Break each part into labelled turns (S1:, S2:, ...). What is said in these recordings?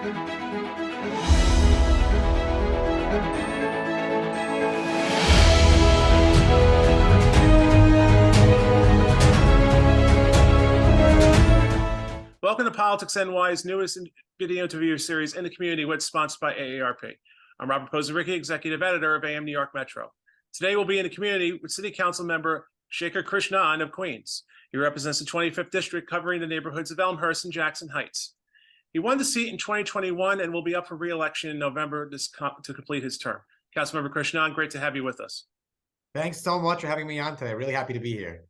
S1: Welcome to Politics NY's newest video interview series in the community, which is sponsored by AARP. I'm Robert Posericky, Executive Editor of AM New York Metro. Today we'll be in the community with City Council member Shekar Krishnan of Queens. He represents the 25th District, covering the neighborhoods of Elmhurst and Jackson Heights. He won the seat in 2021 and will be up for re-election in November to complete his term. Councilmember Krishnan, great to have you with us.
S2: Thanks so much for having me on today. Really happy to be here.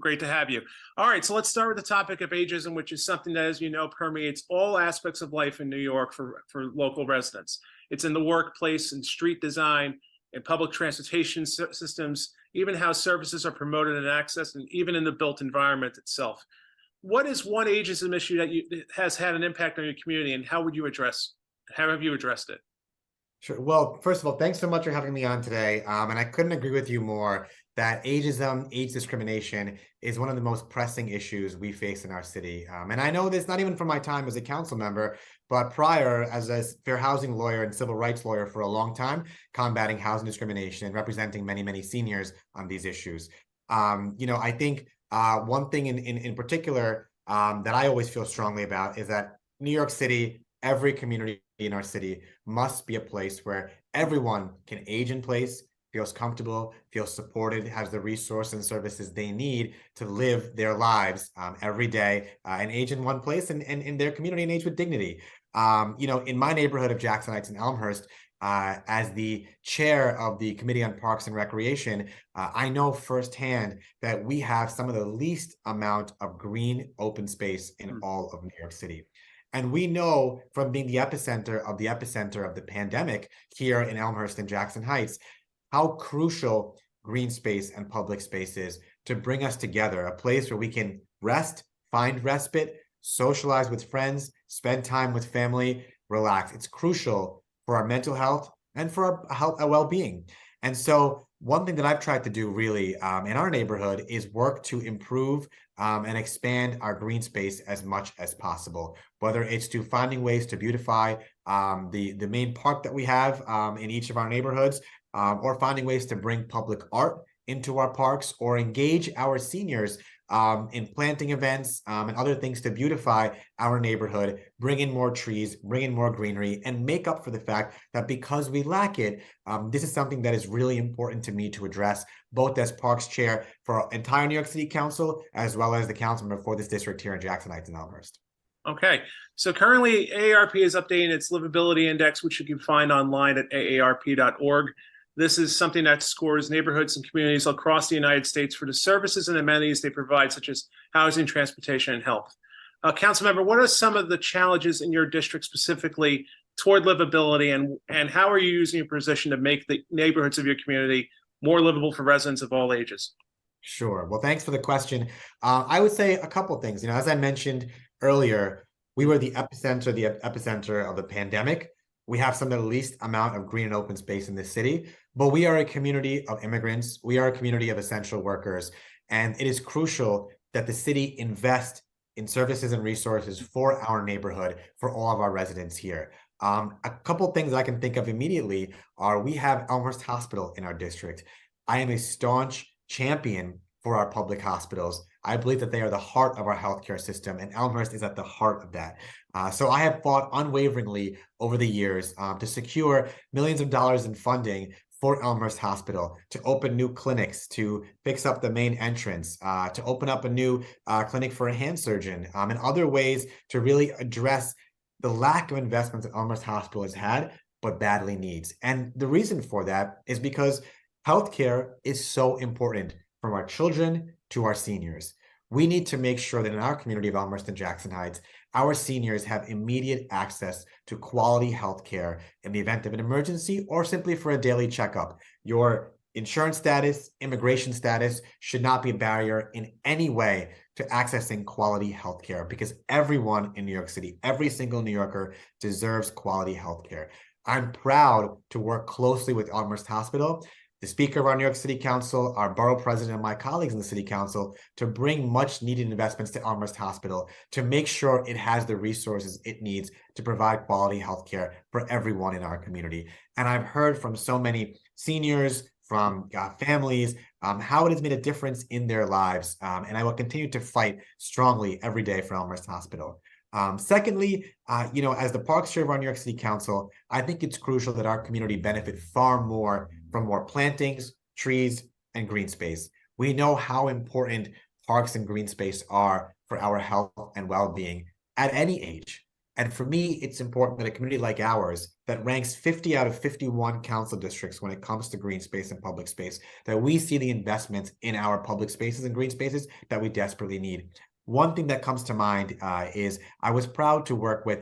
S1: Great to have you. All right, so let's start with the topic of ageism, which is something that, as you know, permeates all aspects of life in New York for local residents. It's in the workplace and street design and public transportation systems, even how services are promoted and accessed, and even in the built environment itself. What is one ageism issue that has had an impact on your community, and how have you addressed it?
S2: Sure. Well, first of all, thanks so much for having me on today. And I couldn't agree with you more that ageism, age discrimination is one of the most pressing issues we face in our city. And I know this not even from my time as a council member, but prior as a fair housing lawyer and civil rights lawyer for a long time, combating housing discrimination and representing many, many seniors on these issues. I think one thing in particular that I always feel strongly about is that New York City, every community in our city must be a place where everyone can age in place, feels comfortable, feels supported, has the resources and services they need to live their lives every day and age in one place and in their community and age with dignity. In my neighborhood of Jackson Heights and Elmhurst, as the chair of the Committee on Parks and Recreation, I know firsthand that we have some of the least amount of green open space in all of New York City. And we know from being the epicenter of the pandemic here in Elmhurst and Jackson Heights, how crucial green space and public space is to bring us together, a place where we can rest, find respite, socialize with friends, spend time with family, relax. It's crucial for our mental health and for our well-being. And so one thing that I've tried to do really in our neighborhood is work to improve and expand our green space as much as possible, whether it's to finding ways to beautify the main park that we have in each of our neighborhoods, or finding ways to bring public art into our parks, or engage our seniors in planting events and other things to beautify our neighborhood, bring in more trees, bring in more greenery, and make up for the fact that because we lack it, this is something that is really important to me to address, both as Parks Chair for entire New York City Council, as well as the council member for this district here in Jackson Heights and Elmhurst.
S1: Okay, so currently AARP is updating its livability index, which you can find online at aarp.org. This is something that scores neighborhoods and communities across the United States for the services and amenities they provide, such as housing, transportation, and health. Councilmember, what are some of the challenges in your district specifically toward livability, and how are you using your position to make the neighborhoods of your community more livable for residents of all ages?
S2: Sure. Well, thanks for the question. I would say a couple things. As I mentioned earlier, we were the epicenter of the pandemic. We have some of the least amount of green and open space in this city, but we are a community of immigrants. We are a community of essential workers, and it is crucial that the city invest in services and resources for our neighborhood, for all of our residents here. A couple things I can think of immediately are we have Elmhurst Hospital in our district. I am a staunch champion for our public hospitals. I believe that they are the heart of our healthcare system, and Elmhurst is at the heart of that. So I have fought unwaveringly over the years to secure millions of dollars in funding for Elmhurst Hospital, to open new clinics, to fix up the main entrance, to open up a new clinic for a hand surgeon, and other ways to really address the lack of investments that Elmhurst Hospital has had, but badly needs. And the reason for that is because healthcare is so important, from our children to our seniors. We need to make sure that in our community of Elmhurst and Jackson Heights, our seniors have immediate access to quality healthcare in the event of an emergency or simply for a daily checkup. Your insurance status, immigration status should not be a barrier in any way to accessing quality healthcare, because everyone in New York City, every single New Yorker, deserves quality healthcare. I'm proud to work closely with Elmhurst Hospital. the Speaker of our New York City Council, our borough president, and my colleagues in the City Council to bring much needed investments to Elmhurst Hospital to make sure it has the resources it needs to provide quality healthcare for everyone in our community. And I've heard from so many seniors, from families, how it has made a difference in their lives. And I will continue to fight strongly every day for Elmhurst Hospital. Secondly, as the Parks Chair of our New York City Council, I think it's crucial that our community benefit far more from more plantings, trees, and green space. We know how important parks and green space are for our health and well-being at any age. And for me, it's important that a community like ours that ranks 50 out of 51 council districts when it comes to green space and public space, that we see the investments in our public spaces and green spaces that we desperately need. One thing that comes to mind is I was proud to work with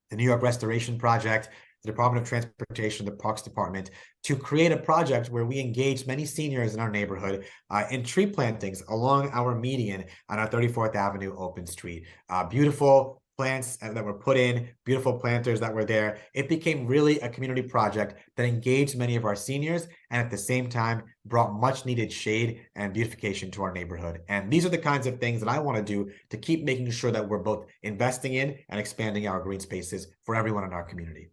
S2: the New York Restoration Project, the Department of Transportation, the Parks Department, to create a project where we engaged many seniors in our neighborhood in tree plantings along our median on our 34th Avenue open street. Beautiful plants that were put in, beautiful planters that were there. It became really a community project that engaged many of our seniors and at the same time brought much needed shade and beautification to our neighborhood. And these are the kinds of things that I want to do to keep making sure that we're both investing in and expanding our green spaces for everyone in our community.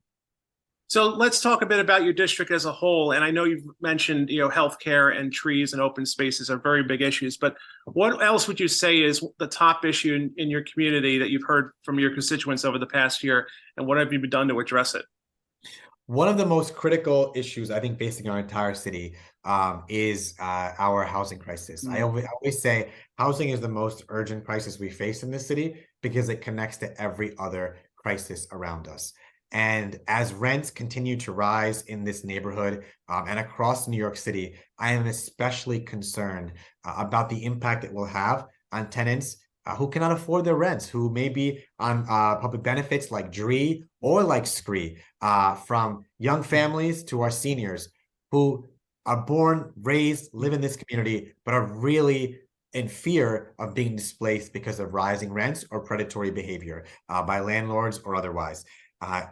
S1: So let's talk a bit about your district as a whole. And I know you've mentioned, healthcare and trees and open spaces are very big issues, but what else would you say is the top issue in your community that you've heard from your constituents over the past year? And what have you done to address it?
S2: One of the most critical issues, I think, facing our entire city is our housing crisis. I always say housing is the most urgent crisis we face in this city because it connects to every other crisis around us. And as rents continue to rise in this neighborhood and across New York City, I am especially concerned about the impact it will have on tenants who cannot afford their rents, who may be on public benefits like DRE or like SCRE, from young families to our seniors who are born, raised, live in this community, but are really in fear of being displaced because of rising rents or predatory behavior by landlords or otherwise.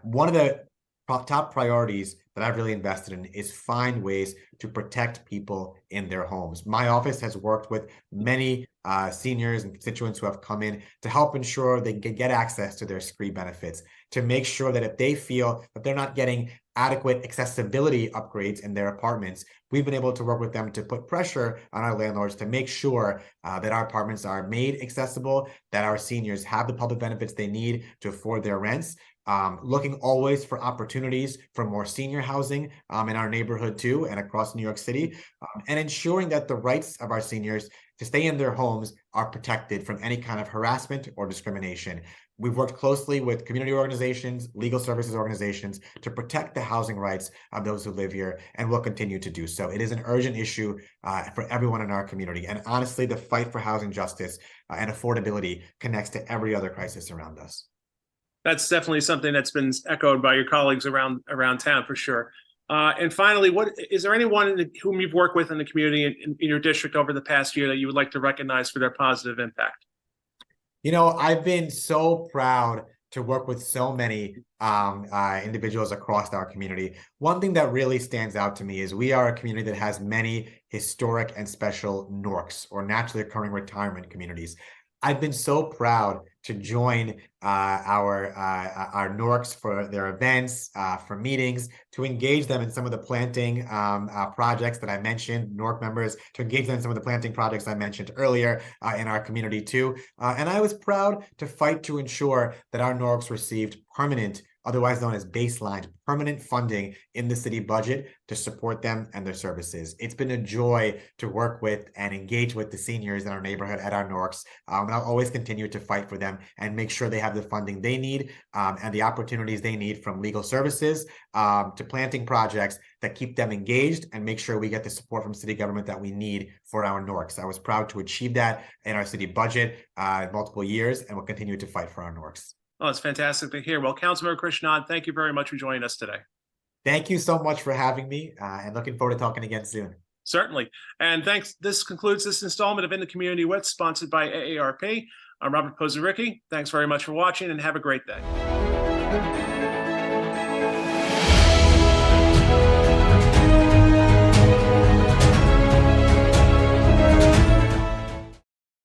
S2: One of the top priorities that I've really invested in is find ways to protect people in their homes. My office has worked with many seniors and constituents who have come in to help ensure they can get access to their SCRE benefits, to make sure that if they feel that they're not getting adequate accessibility upgrades in their apartments, we've been able to work with them to put pressure on our landlords to make sure that our apartments are made accessible, that our seniors have the public benefits they need to afford their rents. Looking always for opportunities for more senior housing in our neighborhood too, and across New York City, and ensuring that the rights of our seniors to stay in their homes are protected from any kind of harassment or discrimination. We've worked closely with community organizations, legal services organizations to protect the housing rights of those who live here, and will continue to do so. It is an urgent issue for everyone in our community. And honestly, the fight for housing justice and affordability connects to every other crisis around us.
S1: That's definitely something that's been echoed by your colleagues around town for sure. And finally, what is there anyone whom you've worked with in the community in your district over the past year that you would like to recognize for their positive impact?
S2: I've been so proud to work with so many individuals across our community. One thing that really stands out to me is we are a community that has many historic and special NORCs, or naturally occurring retirement communities. I've been so proud to join our NORCs for their events, for meetings, to engage them in some of the planting projects that I mentioned, NORC members, to engage them in some of the planting projects I mentioned earlier in our community too. And I was proud to fight to ensure that our NORCs received permanent, otherwise known as baseline, permanent funding in the city budget to support them and their services. It's been a joy to work with and engage with the seniors in our neighborhood at our NORCs. And I'll always continue to fight for them and make sure they have the funding they need and the opportunities they need, from legal services to planting projects that keep them engaged and make sure we get the support from city government that we need for our NORCs. I was proud to achieve that in our city budget in multiple years, and will continue to fight for our NORCs.
S1: Oh, it's fantastic to hear. Well, Councilmember Krishnan, thank you very much for joining us today.
S2: Thank you so much for having me, and looking forward to talking again soon.
S1: Certainly. And thanks. This concludes this installment of In the Community With, sponsored by AARP. I'm Robert Posaricki. Thanks very much for watching, and have a great day.